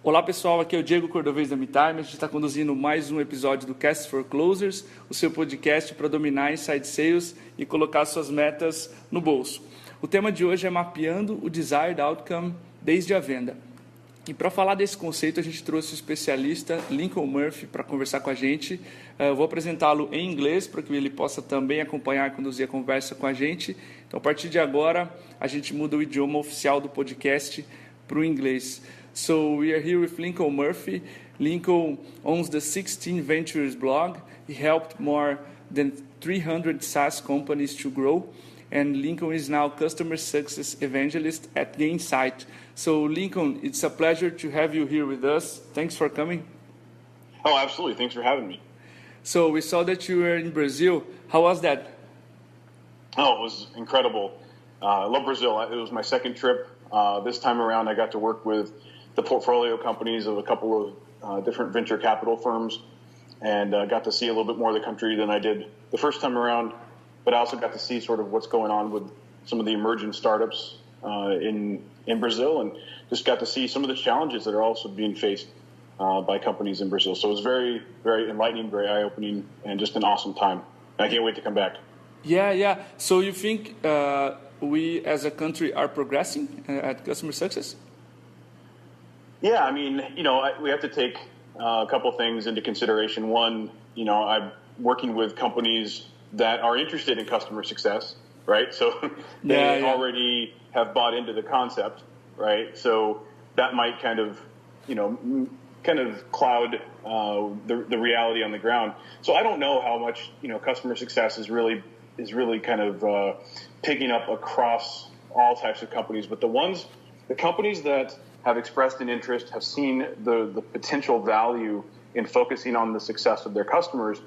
Olá pessoal, aqui é o Diego Cordovez da MeTime. A gente está conduzindo mais um episódio do Cast for Closers, o seu podcast para dominar inside sales e colocar suas metas no bolso. O tema de hoje é mapeando o desired outcome desde a venda. E para falar desse conceito, a gente trouxe o especialista Lincoln Murphy para conversar com a gente. Eu vou apresentá-lo em inglês para que ele possa também acompanhar e conduzir a conversa com a gente. Então, a partir de agora, a gente muda o idioma oficial do podcast para o inglês. So we are here with Lincoln Murphy. Lincoln owns the 16 Ventures blog. He helped more than 300 SaaS companies to grow. And Lincoln is now customer success evangelist at Gainsight. So Lincoln, it's a pleasure to have you here with us. Thanks for coming. Oh, absolutely. Thanks for having me. So we saw that you were in Brazil. How was that? Oh, it was incredible. I love Brazil. It was my second trip. This time around, I got to work with the portfolio companies of a couple of different venture capital firms, and got to see a little bit more of the country than I did the first time around. But I also got to see sort of what's going on with some of the emerging startups in Brazil, and just got to see some of the challenges that are also being faced by companies in Brazil. So it was very, very enlightening, very eye-opening, and just an awesome time. I can't wait to come back. Yeah. So you think we as a country are progressing at customer success? Yeah, I mean, we have to take a couple things into consideration. One, I'm working with companies that are interested in customer success, right? So they already have bought into the concept, right? So that might kind of cloud the reality on the ground. So I don't know how much customer success is really kind of picking up across all types of companies. But the companies that have expressed an interest, have seen the potential value in focusing on the success of their customers,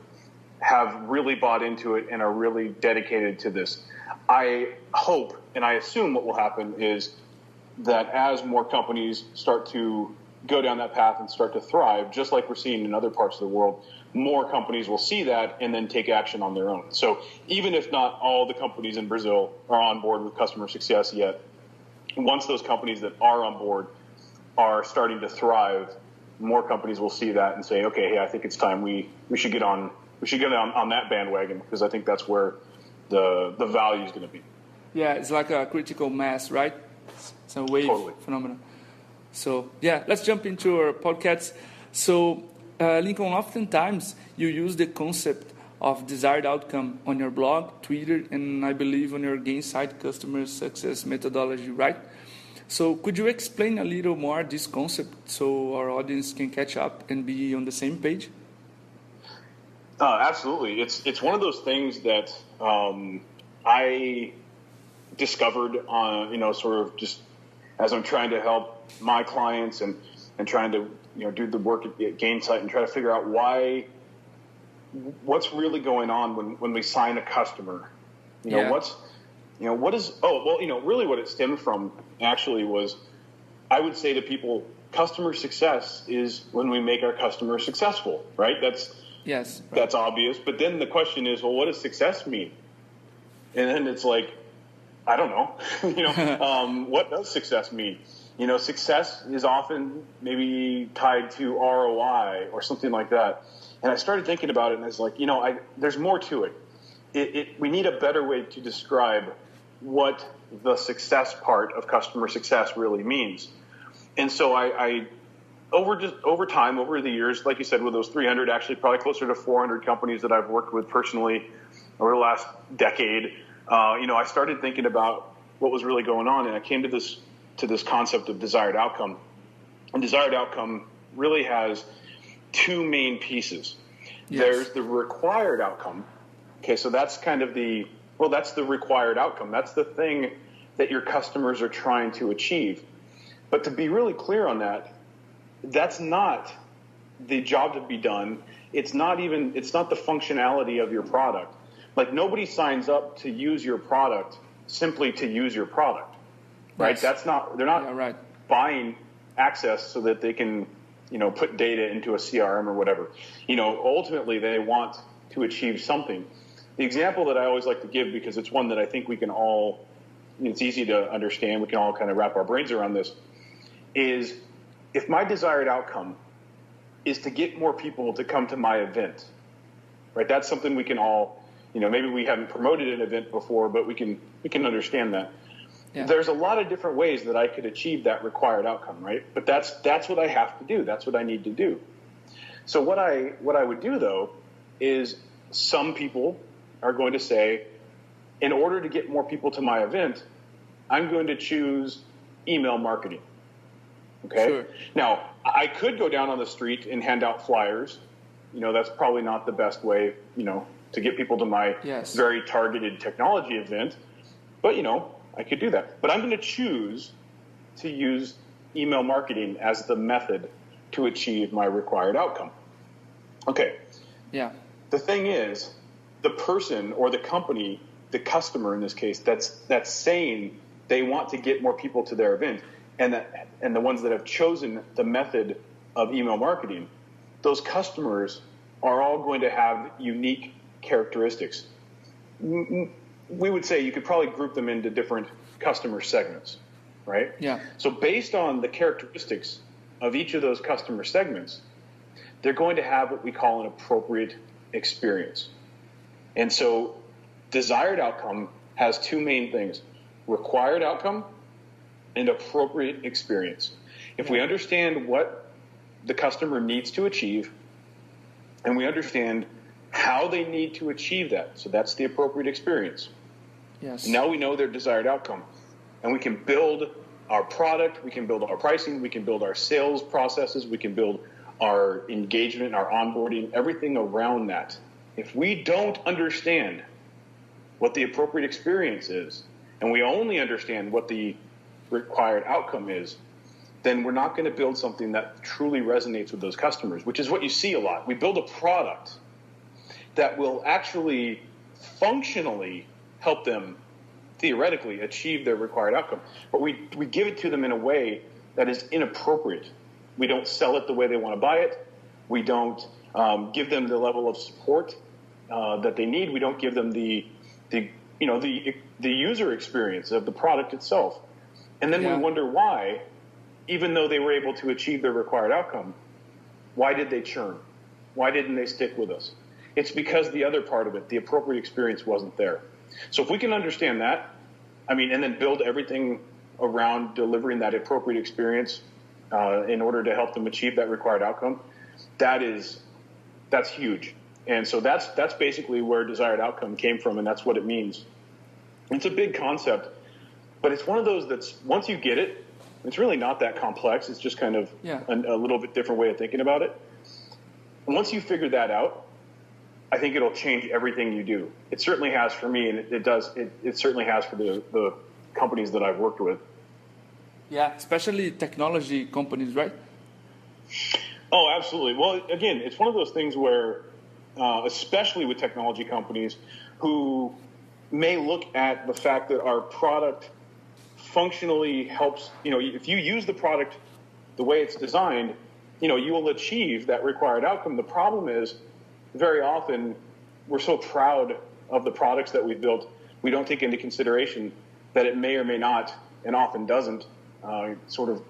have really bought into it and are really dedicated to this. I hope and I assume what will happen is that as more companies start to go down that path and start to thrive, just like we're seeing in other parts of the world, more companies will see that and then take action on their own. So even if not all the companies in Brazil are on board with customer success yet, once those companies that are on board are starting to thrive, more companies will see that and say, okay, hey, I think it's time we should get on that bandwagon, because I think that's where the value is going to be. Yeah, it's like a critical mass, right? It's a wave phenomenon. So yeah, let's jump into our podcast. So Lincoln, oftentimes you use the concept of desired outcome on your blog, Twitter, and I believe on your Gainsight customer success methodology, right? So could you explain a little more this concept so our audience can catch up and be on the same page? Absolutely. It's one of those things that I discovered on, sort of just as I'm trying to help my clients and trying to, do the work at Gainsight and try to figure out what's really going on when we sign a customer. Really what it stemmed from actually was, I would say to people, customer success is when we make our customers successful, right? That's obvious. But then the question is, well, what does success mean? And then it's like, I don't know. What does success mean? Success is often maybe tied to ROI or something like that. And I started thinking about it, and it's like, there's more to it. We need a better way to describe what the success part of customer success really means. And so I over time, over the years, like you said, with those 300, actually probably closer to 400 companies that I've worked with personally over the last decade, I started thinking about what was really going on, and I came to this concept of desired outcome. And desired outcome really has two main pieces. Yes. There's the required outcome. Okay, so that's kind of that's the required outcome. That's the thing that your customers are trying to achieve. But to be really clear on that, that's not the job to be done. It's not the functionality of your product. Like, nobody signs up to use your product simply to use your product, right? Yes. They're not buying access so that they can, put data into a CRM or whatever. Ultimately they want to achieve something. The example that I always like to give, because it's one that I think we can all, it's easy to understand, we can all kind of wrap our brains around this, is if my desired outcome is to get more people to come to my event, right? That's something we can all, maybe we haven't promoted an event before, but we can understand that. Yeah. There's a lot of different ways that I could achieve that required outcome, right? But that's what I have to do. That's what I need to do. So what I would do, though, is some people are going to say, in order to get more people to my event, I'm going to choose email marketing. Okay. Sure. Now, I could go down on the street and hand out flyers. That's probably not the best way, to get people to my very targeted technology event. But, I could do that. But I'm going to choose to use email marketing as the method to achieve my required outcome. Okay. Yeah. The thing is, the person or the company, the customer in this case, that's saying they want to get more people to their event, and the ones that have chosen the method of email marketing, those customers are all going to have unique characteristics. We would say you could probably group them into different customer segments, right? Yeah. So based on the characteristics of each of those customer segments, they're going to have what we call an appropriate experience. And so desired outcome has two main things: required outcome and appropriate experience. If we understand what the customer needs to achieve, and we understand how they need to achieve that, so that's the appropriate experience. Yes. And now we know their desired outcome, and we can build our product, we can build our pricing, we can build our sales processes, we can build our engagement, our onboarding, everything around that. If we don't understand what the appropriate experience is, and we only understand what the required outcome is, then we're not going to build something that truly resonates with those customers, which is what you see a lot. We build a product that will actually functionally help them theoretically achieve their required outcome, but we give it to them in a way that is inappropriate. We don't sell it the way they want to buy it. We don't give them the level of support that they need. We don't give them the user experience of the product itself. And then we wonder why, even though they were able to achieve their required outcome, why did they churn? Why didn't they stick with us? It's because the other part of it, the appropriate experience, wasn't there. So if we can understand that, and then build everything around delivering that appropriate experience in order to help them achieve that required outcome, that's huge. And so that's basically where desired outcome came from, and that's what it means. It's a big concept, but it's one of those that's, once you get it, it's really not that complex. It's just kind of a little bit different way of thinking about it. And once you figure that out, I think it'll change everything you do. It certainly has for me, and it certainly has for the companies that I've worked with. Yeah, especially technology companies, right? Oh, absolutely. Well, again, it's one of those things where, especially with technology companies who may look at the fact that our product functionally helps, if you use the product the way it's designed, you will achieve that required outcome. The problem is, very often, we're so proud of the products that we've built, we don't take into consideration that it may or may not, and often doesn't, sort of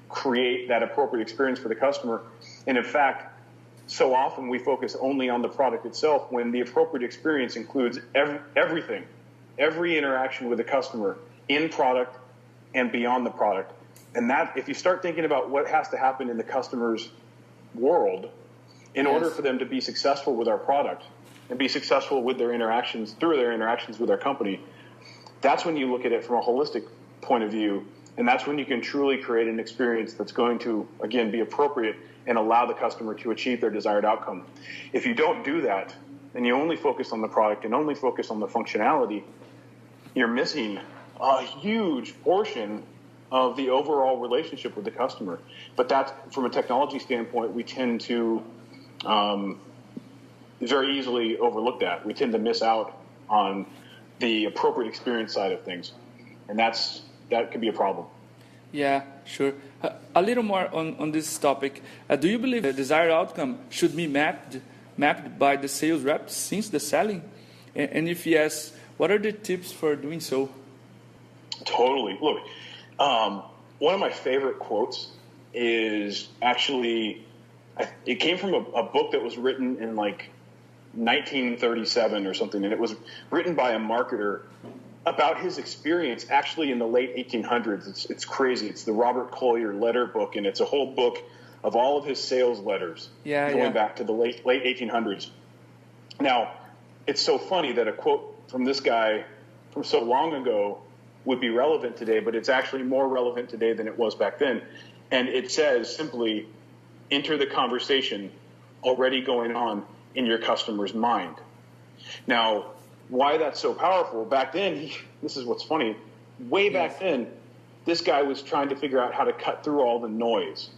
create that appropriate experience for the customer. And in fact, so often we focus only on the product itself when the appropriate experience includes everything, every interaction with the customer in product and beyond the product. And that, if you start thinking about what has to happen in the customer's world in order for them to be successful with our product and be successful with their interactions, through their interactions with our company, that's when you look at it from a holistic point of view. And that's when you can truly create an experience that's going to, again, be appropriate and allow the customer to achieve their desired outcome. If you don't do that, and you only focus on the product and only focus on the functionality, you're missing a huge portion of the overall relationship with the customer. But that, from a technology standpoint, we tend to very easily overlook that. We tend to miss out on the appropriate experience side of things. And that could be a problem. Yeah, sure. A little more on this topic. Do you believe the desired outcome should be mapped by the sales reps since the selling? And if yes, what are the tips for doing so? Totally. Look, one of my favorite quotes is actually, it came from a book that was written in like 1937 or something, and it was written by a marketer about his experience actually in the late 1800s. It's crazy. It's the Robert Collier letter book, and it's a whole book of all of his sales letters going back to the late 1800s. Now, it's so funny that a quote from this guy from so long ago would be relevant today, but it's actually more relevant today than it was back then. And it says simply, enter the conversation already going on in your customer's mind. Now, why that's so powerful, back then, this is what's funny, way back then, this guy was trying to figure out how to cut through all the noise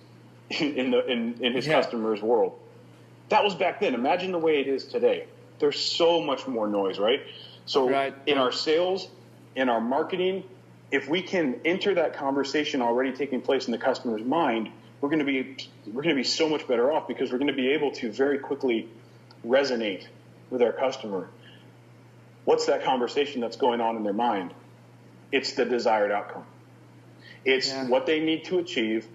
in his customer's world. That was back then. Imagine the way it is today. There's so much more noise, right? So in our sales, in our marketing, if we can enter that conversation already taking place in the customer's mind, we're going to be so much better off, because we're going to be able to very quickly resonate with our customer. What's that conversation that's going on in their mind? It's the desired outcome. It's what they need to achieve.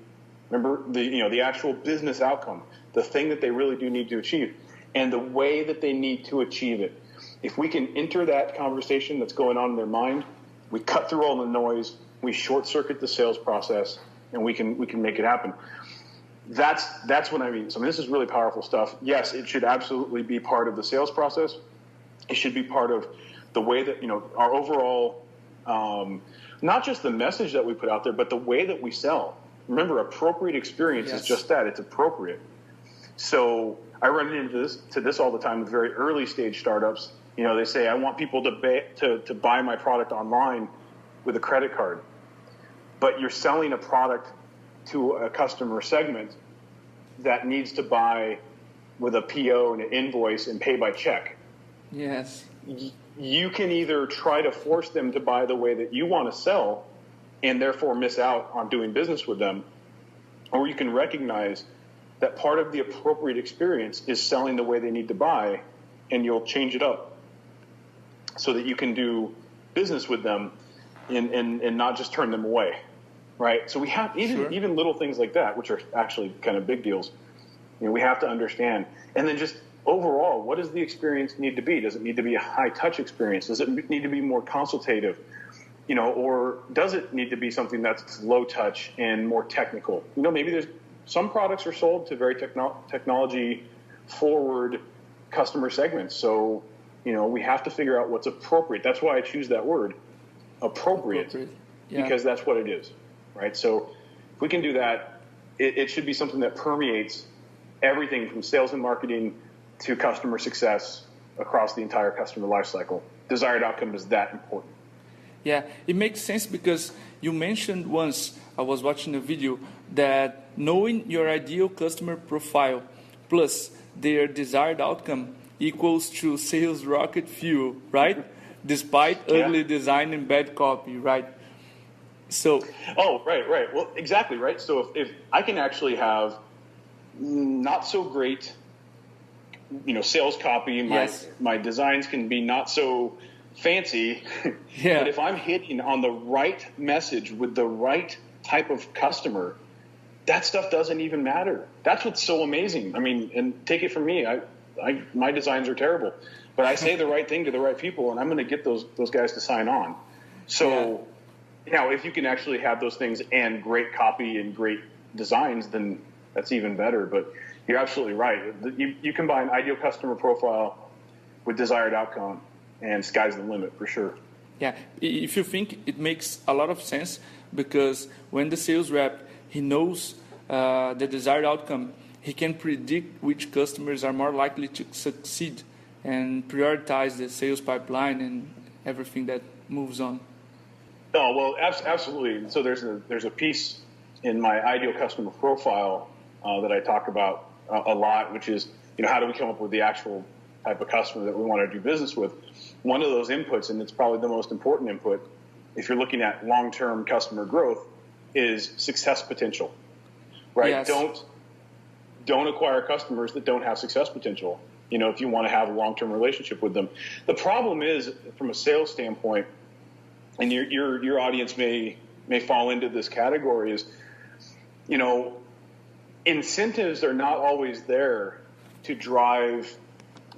Remember, the actual business outcome, the thing that they really do need to achieve, and the way that they need to achieve it. If we can enter that conversation that's going on in their mind, we cut through all the noise, we short circuit the sales process, and we can make it happen. That's what I mean. So this is really powerful stuff. Yes, it should absolutely be part of the sales process. It should be part of the way that, our overall, not just the message that we put out there, but the way that we sell. Remember, appropriate experience is just that. It's appropriate. So I run into this all the time with very early stage startups. They say, I want people to buy my product online with a credit card. But you're selling a product to a customer segment that needs to buy with a PO and an invoice and pay by check. Yes. You can either try to force them to buy the way that you want to sell and therefore miss out on doing business with them, or you can recognize that part of the appropriate experience is selling the way they need to buy, and you'll change it up so that you can do business with them and not just turn them away, right? So we have even little things like that, which are actually kind of big deals. We have to understand. And then just overall, what does the experience need to be? Does it need to be a high-touch experience? Does it need to be more consultative? Or does it need to be something that's low-touch and more technical? Maybe there's some products are sold to very technology-forward customer segments. So, we have to figure out what's appropriate. That's why I choose that word, appropriate. Because that's what it is, right? So if we can do that, it should be something that permeates everything from sales and marketing to customer success across the entire customer lifecycle. Desired outcome is that important. Yeah, it makes sense because you mentioned once, I was watching a video, that knowing your ideal customer profile plus their desired outcome equals to sales rocket fuel, right? Despite ugly design and bad copy, right? So. Oh, right. Well, exactly, right? So if I can actually have not so great, sales copy, my designs can be not so fancy, but if I'm hitting on the right message with the right type of customer, that stuff doesn't even matter. That's what's so amazing. I mean, and take it from me, my designs are terrible, but I say the right thing to the right people, and I'm going to get those guys to sign on. So now, if you can actually have those things and great copy and great designs, then that's even better. But you're absolutely right. You combine ideal customer profile with desired outcome, and sky's the limit for sure. Yeah, if you think, it makes a lot of sense, because when the sales rep, he knows the desired outcome, he can predict which customers are more likely to succeed and prioritize the sales pipeline and everything that moves on. Oh, well, absolutely. So there's a piece in my ideal customer profile that I talk about a lot, which is, how do we come up with the actual type of customer that we want to do business with? One of those inputs, and it's probably the most important input, if you're looking at long-term customer growth, is success potential, right? Yes. Don't acquire customers that don't have success potential, if you want to have a long-term relationship with them. The problem is, from a sales standpoint, and your audience may fall into this category, is, incentives are not always there to drive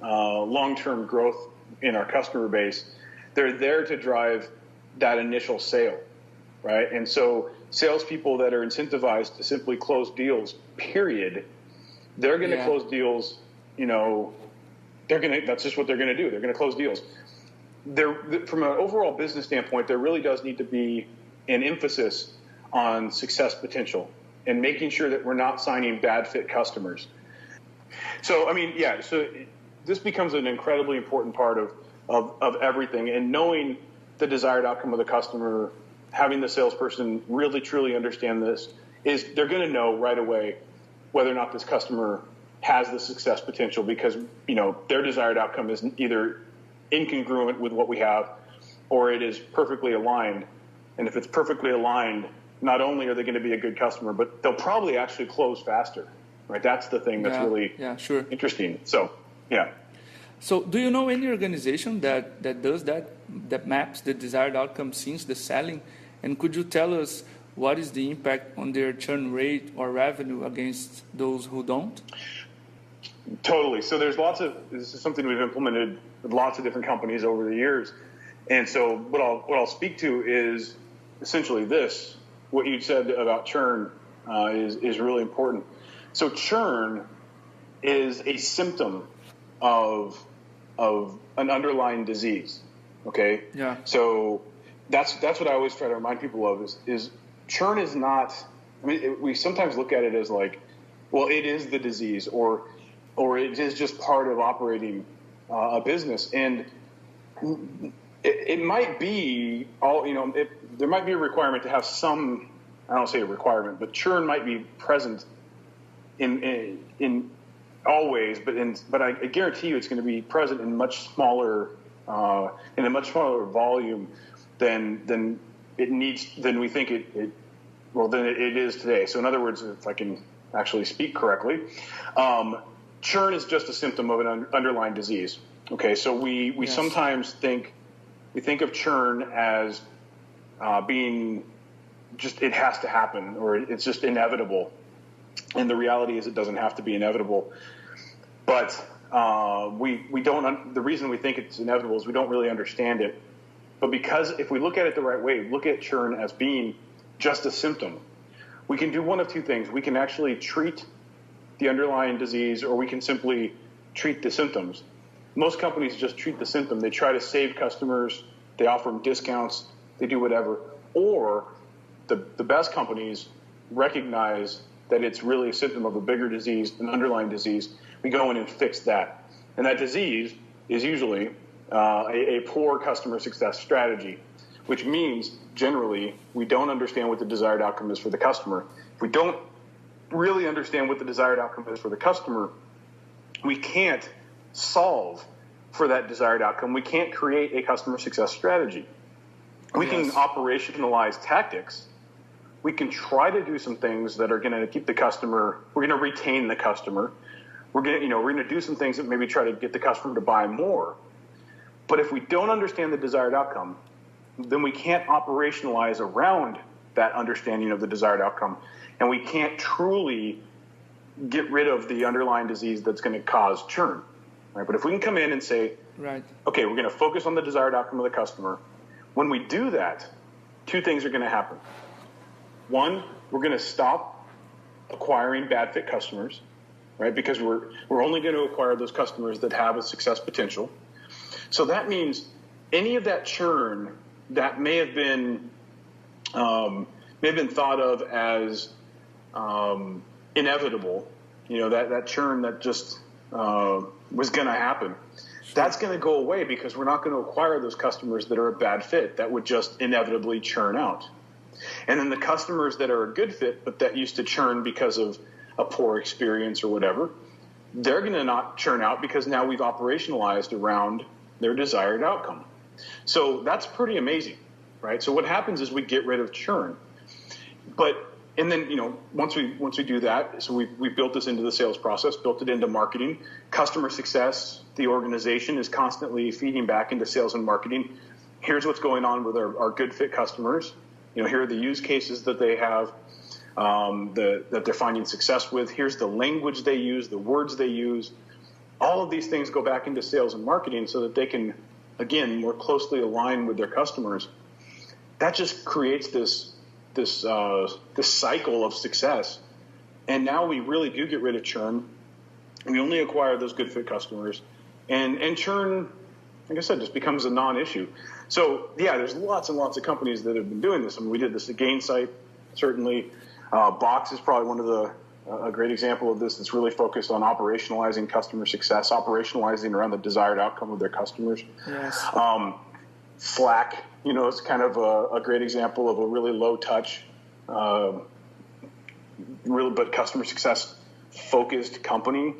long-term growth in our customer base. They're there to drive that initial sale, right? And so salespeople that are incentivized to simply close deals, period, they're going to close deals, that's just what they're going to do. They're going to close deals. From an overall business standpoint, there really does need to be an emphasis on success potential and making sure that we're not signing bad fit customers. So, so this becomes an incredibly important part of everything, and knowing the desired outcome of the customer, having the salesperson really truly understand this, is they're going to know right away whether or not this customer has the success potential, because their desired outcome is either incongruent with what we have, or it is perfectly aligned. And if it's perfectly aligned, not only are they going to be a good customer, but they'll probably actually close faster, right? That's the thing that's really interesting. So, yeah. So do you know any organization that does that maps the desired outcome since the selling? And could you tell us what is the impact on their churn rate or revenue against those who don't? Totally. So this is something we've implemented with lots of different companies over the years. And so what I'll speak to is essentially this. What you said about churn is really important. So churn is a symptom of an underlying disease. Okay. Yeah. So that's what I always try to remind people of is churn is not. We sometimes look at it as like, well, it is the disease, or it is just part of operating a business, and it might be all. There might be a requirement to have some. I don't say a requirement, but churn might be present in always, but I guarantee you it's going to be present in much smaller in a much smaller volume than we think it is today. So in other words, if I can actually speak correctly, churn is just a symptom of an underlying disease. Okay, so we sometimes think of churn as being just, it has to happen, or it's just inevitable. And the reality is it doesn't have to be inevitable. But we don't. The reason we think it's inevitable is we don't really understand it. But because if we look at it the right way, look at churn as being just a symptom, we can do one of two things. We can actually treat the underlying disease, or we can simply treat the symptoms. Most companies just treat the symptom. They try to save customers. They offer them discounts. They do whatever. Or the best companies recognize that it's really a symptom of a bigger disease, an underlying disease. We go in and fix that. And that disease is usually a poor customer success strategy, which means generally we don't understand what the desired outcome is for the customer. If we don't really understand what the desired outcome is for the customer, we can't solve for that desired outcome. We can't create a customer success strategy. We can operationalize tactics. We can try to do some things that are going to keep the customer. We're going to retain the customer. We're going to do some things that maybe try to get the customer to buy more. But if we don't understand the desired outcome, then we can't operationalize around that understanding of the desired outcome, and we can't truly get rid of the underlying disease that's going to cause churn. Right? But if we can come in and say, okay, we're going to focus on the desired outcome of the customer. When we do that, two things are going to happen. One, we're going to stop acquiring bad fit customers, right? Because we're only going to acquire those customers that have a success potential. So that means any of that churn that may have been thought of as inevitable, that churn that just was going to happen, that's going to go away because we're not going to acquire those customers that are a bad fit that would just inevitably churn out. And then the customers that are a good fit but that used to churn because of a poor experience or whatever, they're going to not churn out because now we've operationalized around their desired outcome. So that's pretty amazing, right? So what happens is we get rid of churn. And then, once we do that, so we built this into the sales process, built it into marketing, customer success. The organization is constantly feeding back into sales and marketing. Here's what's going on with our good fit customers. Here are the use cases that they have. that they're finding success with. Here's the language they use, the words they use. All of these things go back into sales and marketing so that they can, again, more closely align with their customers. That just creates this cycle of success. And now we really do get rid of churn. We only acquire those good fit customers. And churn, like I said, just becomes a non-issue. So, yeah, there's lots and lots of companies that have been doing this. I mean, we did this at Gainsight, certainly. Box is probably one of a great example of this that's really focused on operationalizing customer success, operationalizing around the desired outcome of their customers. Yes. Slack, is kind of a great example of a really low touch, but customer success focused company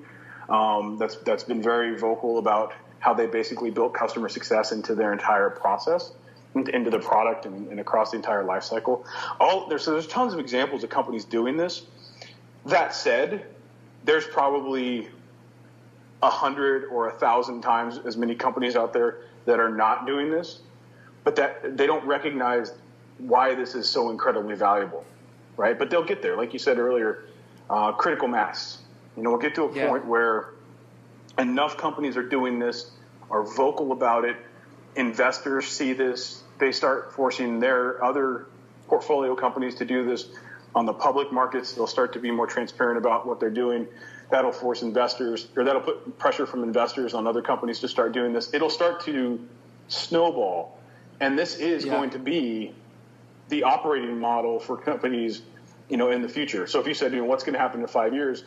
that's been very vocal about how they basically built customer success into their entire process, into the product and across the entire life cycle. There's tons of examples of companies doing this. That said, there's probably 100 or 1,000 times as many companies out there that are not doing this, but that they don't recognize why this is so incredibly valuable, right? But they'll get there. Like you said earlier, critical mass. We'll get to a point where enough companies are doing this, are vocal about it. Investors see this. They start forcing their other portfolio companies to do this. On the public markets, they'll start to be more transparent about what they're doing. That'll force investors, or that'll put pressure from investors on other companies to start doing this. It'll start to snowball. And this is going to be the operating model for companies, in the future. So if you said, what's going to happen in 5 years,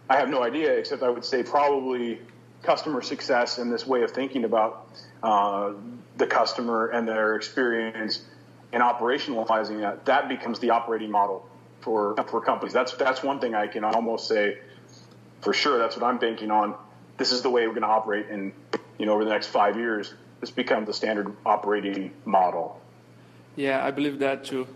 I have no idea, except I would say probably customer success and this way of thinking about the customer and their experience and operationalizing that becomes the operating model for companies. That's one thing I can almost say for sure. That's what I'm banking on. This is the way we're going to operate in, over the next 5 years. This becomes the standard operating model. Yeah, I believe that too.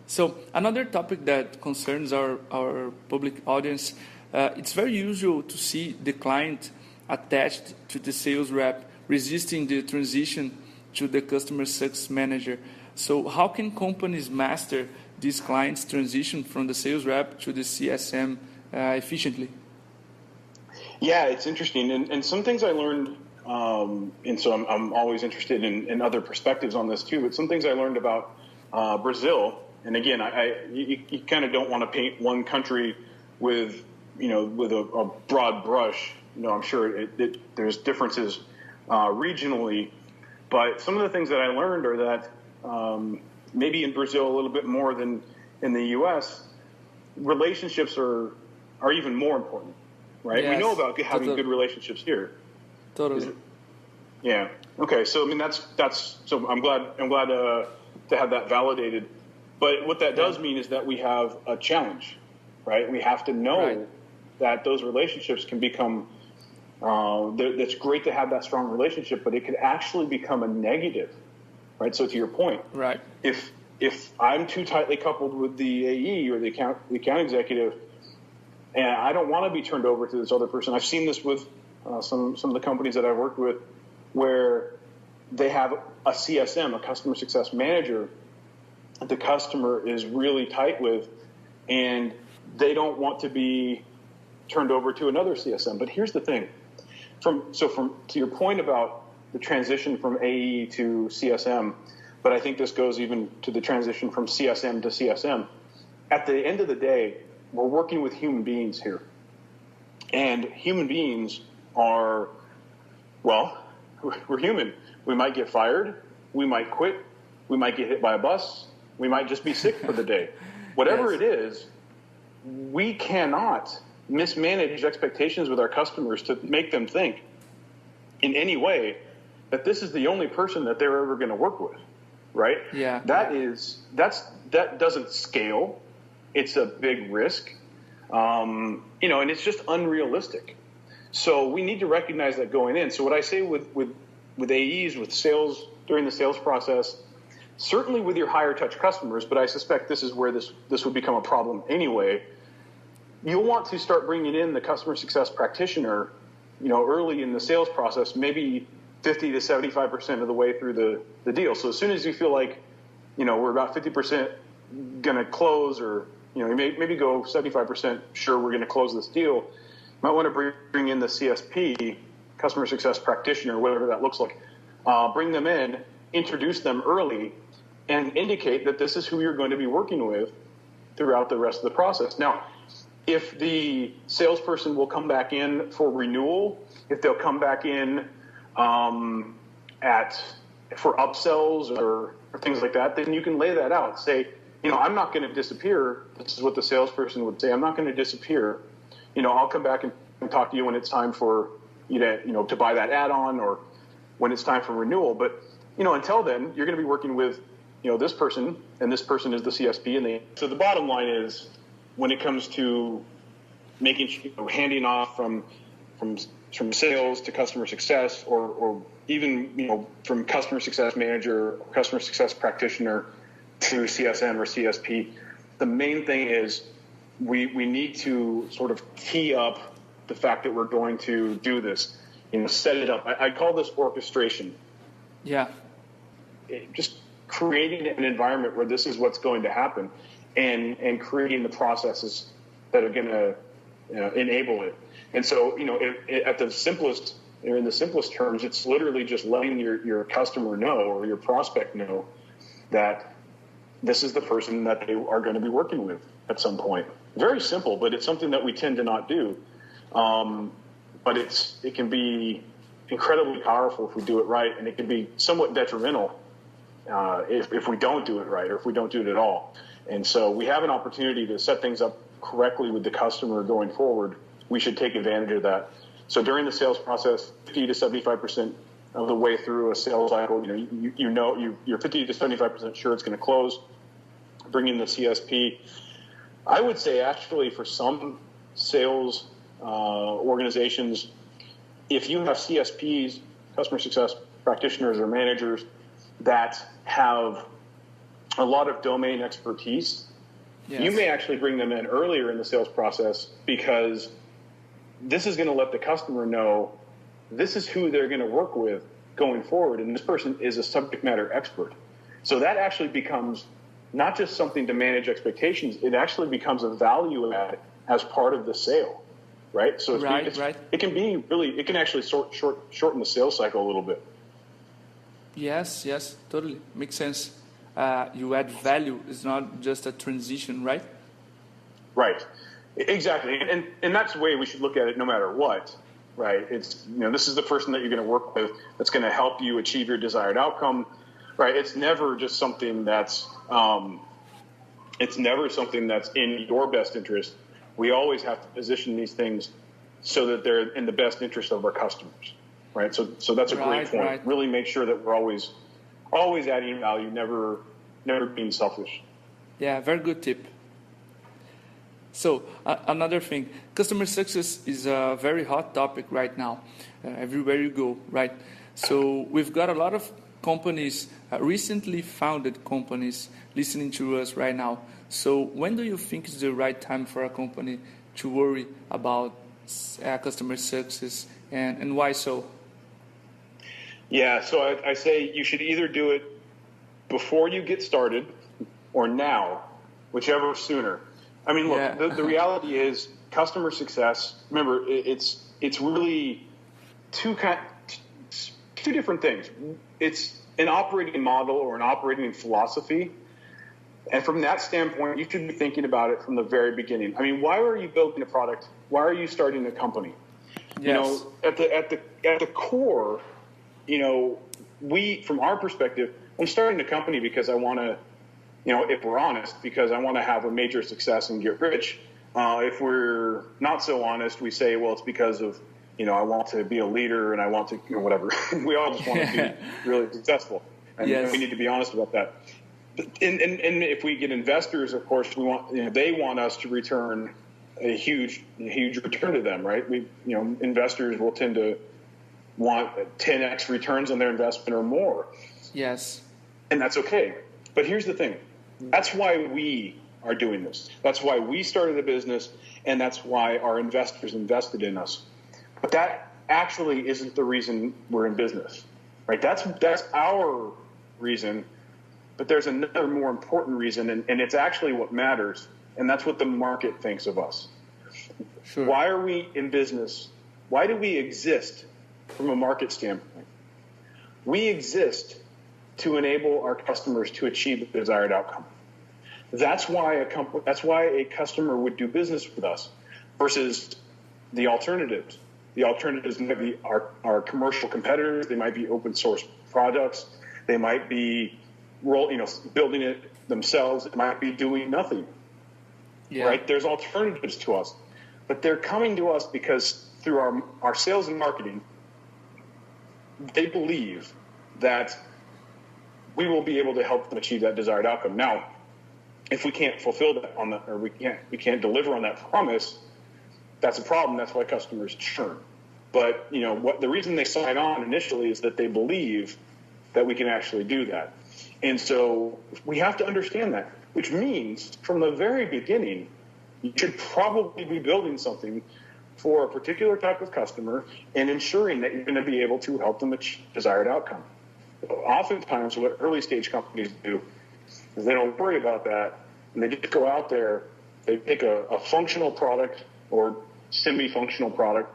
So another topic that concerns our public audience, it's very usual to see the client attached to the sales rep resisting the transition to the customer success manager. So how can companies master these clients' transition from the sales rep to the CSM efficiently? Yeah, it's interesting. And some things I learned, and so I'm always interested in other perspectives on this too, but some things I learned about Brazil, and again, you kind of don't want to paint one country with a broad brush. I'm sure there's differences regionally, but some of the things that I learned are that maybe in Brazil a little bit more than in the U.S., relationships are even more important, right? Yes, we know about having good relationships here. Totally. Yeah. Okay. So that's so I'm glad to have that validated. But what that does mean is that we have a challenge, right? We have to know that those relationships can become. That's great to have that strong relationship, but it could actually become a negative. Right. So to your point, right. If I'm too tightly coupled with the AE or the account executive, and I don't want to be turned over to this other person. I've seen this with some of the companies that I've worked with, where they have a CSM, a customer success manager, that the customer is really tight with, and they don't want to be turned over to another CSM. But here's the thing: to your point about the transition from AE to CSM, but I think this goes even to the transition from CSM to CSM. At the end of the day, we're working with human beings here. And human beings are, we're human. We might get fired. We might quit. We might get hit by a bus. We might just be sick for the day. Whatever it is, we cannot mismanage expectations with our customers to make them think in any way that this is the only person that they're ever going to work with, right? Yeah. That doesn't scale. It's a big risk, and it's just unrealistic. So we need to recognize that going in. So what I say with AEs, with sales, during the sales process, certainly with your higher touch customers, but I suspect this is where this would become a problem anyway. You'll want to start bringing in the customer success practitioner, early in the sales process, maybe 50 to 75% of the way through the deal. So as soon as you feel like, we're about 50% going to close or you maybe go 75% sure we're going to close this deal. You might want to bring in the CSP, customer success practitioner, whatever that looks like. Bring them in, introduce them early, and indicate that this is who you're going to be working with throughout the rest of the process. Now, if the salesperson will come back in for renewal, if they'll come back in for upsells or things like that, then you can lay that out. Say, I'm not going to disappear. This is what the salesperson would say. I'm not going to disappear. I'll come back and talk to you when it's time for you to buy that add-on or when it's time for renewal. But, until then, you're going to be working with, this person, and this person is the CSP. So the bottom line is, when it comes to handing off from sales to customer success, or even from customer success manager or customer success practitioner to CSM or CSP, the main thing is we need to sort of tee up the fact that we're going to do this, set it up. I call this orchestration. Yeah. Just creating an environment where this is what's going to happen, and creating the processes that are going to enable it. And so, in the simplest terms, it's literally just letting your customer know or your prospect know that this is the person that they are going to be working with at some point. Very simple, but it's something that we tend to not do. But it can be incredibly powerful if we do it right, and it can be somewhat detrimental if we don't do it right, or if we don't do it at all. And so we have an opportunity to set things up correctly with the customer going forward. We should take advantage of that. So during the sales process, 50 to 75% of the way through a sales cycle, you're 50 to 75% sure it's going to close. Bring in the CSP. I would say actually for some sales organizations, if you have CSPs, customer success practitioners or managers, that have a lot of domain expertise, yes, you may actually bring them in earlier in the sales process, because this is going to let the customer know this is who they're going to work with going forward, and this person is a subject matter expert. So that actually becomes not just something to manage expectations, it actually becomes a value add as part of the sale, right? So it can actually shorten the sales cycle a little bit. Yes, totally. Makes sense. You add value. It's not just a transition, right? Right. Exactly. And that's the way we should look at it no matter what, right? It's, this is the person that you're going to work with that's going to help you achieve your desired outcome, right? It's never just something that's in your best interest. We always have to position these things so that they're in the best interest of our customers, right? So that's a great point. Right. Really make sure that we're always adding value, never being selfish. Yeah, very good tip. So another thing, customer success is a very hot topic right now, everywhere you go, right? So we've got a lot of companies, recently founded companies, listening to us right now. So when do you think is the right time for a company to worry about customer success, and why so? Yeah, so I say you should either do it before you get started or now, whichever sooner. I mean, look, the reality is customer success, remember, it's really two different things. It's an operating model or an operating philosophy. And from that standpoint, you should be thinking about it from the very beginning. I mean, why are you building a product? Why are you starting a company? Yes. At the core, we, from our perspective, I'm starting a company because I want to, if we're honest, because I want to have a major success and get rich. If we're not so honest, we say, well, it's because of, I want to be a leader and I want to, whatever. We all just want to be really successful. And yes, we need to be honest about that. And if we get investors, of course, we want, they want us to return a huge return to them, right? Investors will tend to want 10x returns on their investment or more. Yes. And that's okay. But here's the thing. That's why we are doing this. That's why we started a business, and that's why our investors invested in us. But that actually isn't the reason we're in business, right? That's our reason. But there's another more important reason, and it's actually what matters. and that's what the market thinks of us. Sure. Why are we in business? Why do we exist from a market standpoint? We exist to enable our customers to achieve the desired outcome. That's why a customer would do business with us versus the alternatives. The alternatives might be our commercial competitors. They might be open source products. They might be building it themselves. It might be doing nothing. Yeah. Right? There's alternatives to us, but they're coming to us because through our sales and marketing, they believe that we will be able to help them achieve that desired outcome. Now, if we can't fulfill that or we can't deliver on that promise, that's a problem. That's why customers churn. But the reason they sign on initially is that they believe that we can actually do that. And so we have to understand that, which means from the very beginning, you should probably be building something for a particular type of customer and ensuring that you're going to be able to help them achieve desired outcome. Oftentimes, what early stage companies do is they don't worry about that, and they just go out there, they pick a functional product or semi-functional product,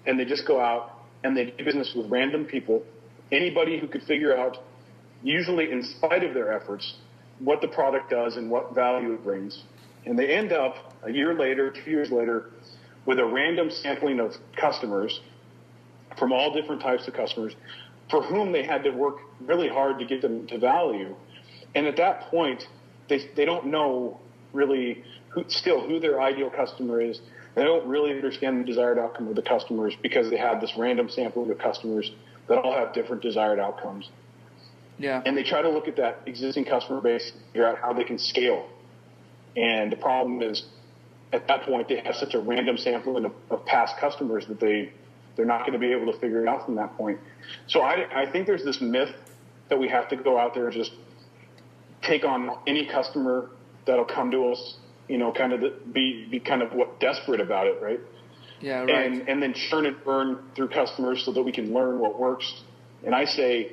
and they just go out and they do business with random people, anybody who could figure out, usually in spite of their efforts, what the product does and what value it brings. And they end up a year later, 2 years later, with a random sampling of customers from all different types of customers for whom they had to work really hard to get them to value. And at that point, they don't know really who their ideal customer is. They don't really understand the desired outcome of the customers because they have this random sampling of customers that all have different desired outcomes. Yeah. And they try to look at that existing customer base and figure out how they can scale. And the problem is, at that point, they have such a random sampling of past customers that they're not going to be able to figure it out from that point. So I think there's this myth that we have to go out there and just take on any customer that'll come to us, kind of be kind of desperate about it, right? Yeah, right. And then churn and burn through customers so that we can learn what works. And I say,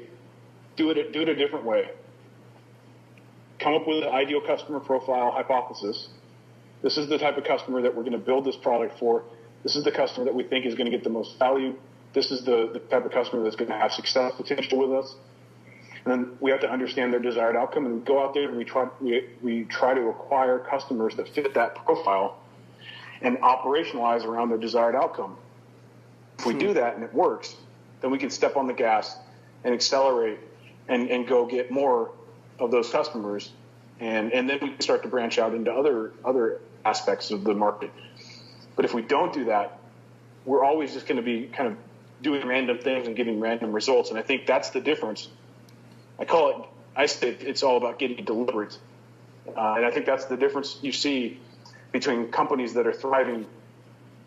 do it a different way. Come up with an ideal customer profile hypothesis. This is the type of customer that we're going to build this product for. This is the customer that we think is going to get the most value. This is the type of customer that's going to have success potential with us. And then we have to understand their desired outcome and go out there and we try to acquire customers that fit that profile and operationalize around their desired outcome. If we do that and it works, then we can step on the gas and accelerate and go get more of those customers. And then we can start to branch out into other aspects of the market. But if we don't do that, we're always just going to be kind of doing random things and getting random results. And I think that's the difference. I say it's all about getting deliberate. And I think that's the difference you see between companies that are thriving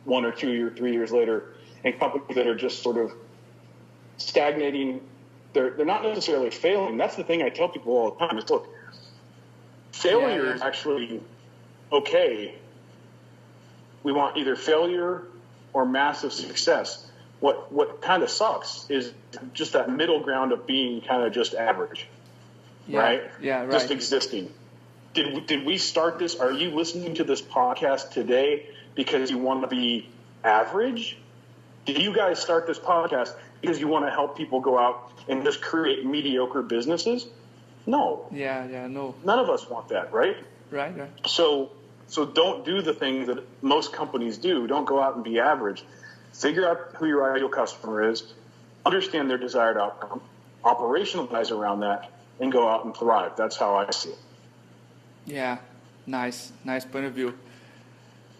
1 or 2 or 3 years later and companies that are just sort of stagnating. They're not necessarily failing. That's the thing I tell people all the time is, look, failure is actually okay. We want either failure or massive success. What kind of sucks is just that middle ground of being kind of just average, right? Yeah, right. Just existing. Did we start this? Are you listening to this podcast today because you want to be average? Did you guys start this podcast because you want to help people go out and just create mediocre businesses? No. Yeah, no. None of us want that, right? Right. So don't do the things that most companies do. Don't go out and be average. Figure out who your ideal customer is, understand their desired outcome, operationalize around that, and go out and thrive. That's how I see it. Yeah, nice point of view.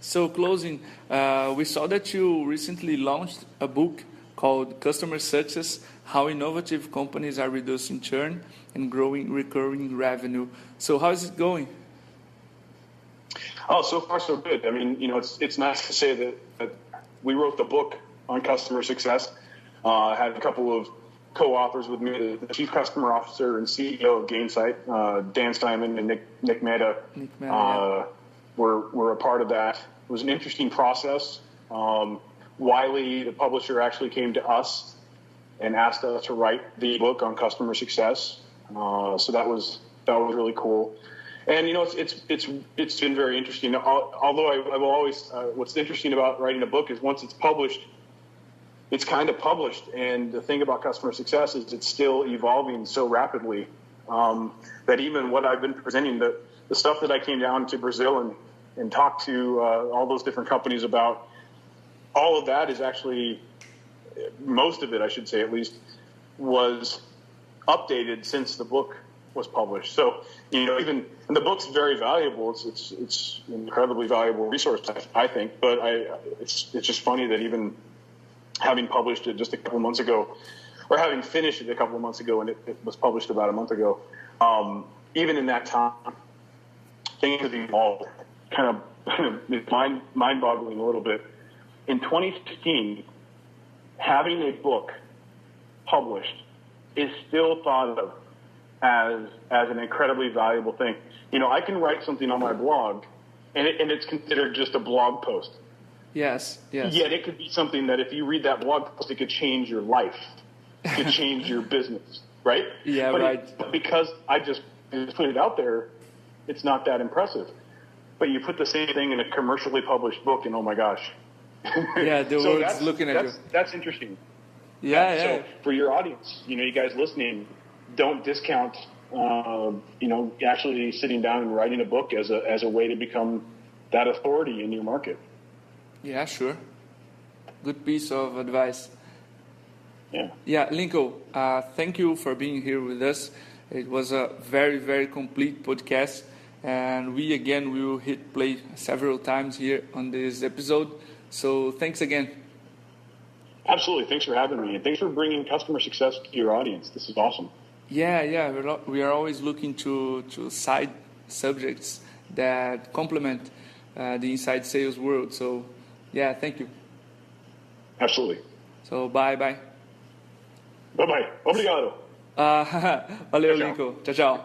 So closing, we saw that you recently launched a book called Customer Success, How Innovative Companies Are Reducing Churn and Growing Recurring Revenue. So how is it going? Oh, so far so good. I mean, it's nice to say that we wrote the book on customer success. I had a couple of co-authors with me, the Chief Customer Officer and CEO of Gainsight, Dan Simon and Nick Mehta. Were a part of that. It was an interesting process. Wiley, the publisher, actually came to us and asked us to write the book on customer success. So that was really cool. And it's been very interesting. Although I will always, what's interesting about writing a book is once it's published, it's kind of published. And the thing about customer success is it's still evolving so rapidly that even what I've been presenting, the stuff that I came down to Brazil and talked to all those different companies about, all of that is actually, most of it, I should say at least, was updated since the book was published. So, even and the book's very valuable. It's an incredibly valuable resource, I think. But it's just funny that even having published it just a couple months ago, or having finished it a couple of months ago, and it was published about a month ago, even in that time, things have evolved. Kind of it's mind-boggling a little bit. In 2016, having a book published is still thought of as an incredibly valuable thing. I can write something on my blog, and it's considered just a blog post. Yes. Yet it could be something that if you read that blog post, it could change your life. It could change your business, right? Yeah, right. Because I just put it out there, it's not that impressive. But you put the same thing in a commercially published book, and oh my gosh. Yeah, the world's looking at you. That's interesting. Yeah. So for your audience, you guys listening, don't discount, actually sitting down and writing a book as a way to become that authority in your market. Yeah, sure. Good piece of advice. Yeah. Yeah, Linko, thank you for being here with us. It was a very, very complete podcast. And we will hit play several times here on this episode. So thanks again. Absolutely. Thanks for having me. And thanks for bringing customer success to your audience. This is awesome. Yeah. We are always looking to side subjects that complement the inside sales world. So, yeah, thank you. Absolutely. So, bye. Bye-bye. Obrigado. Valeu, Linko. Tchau.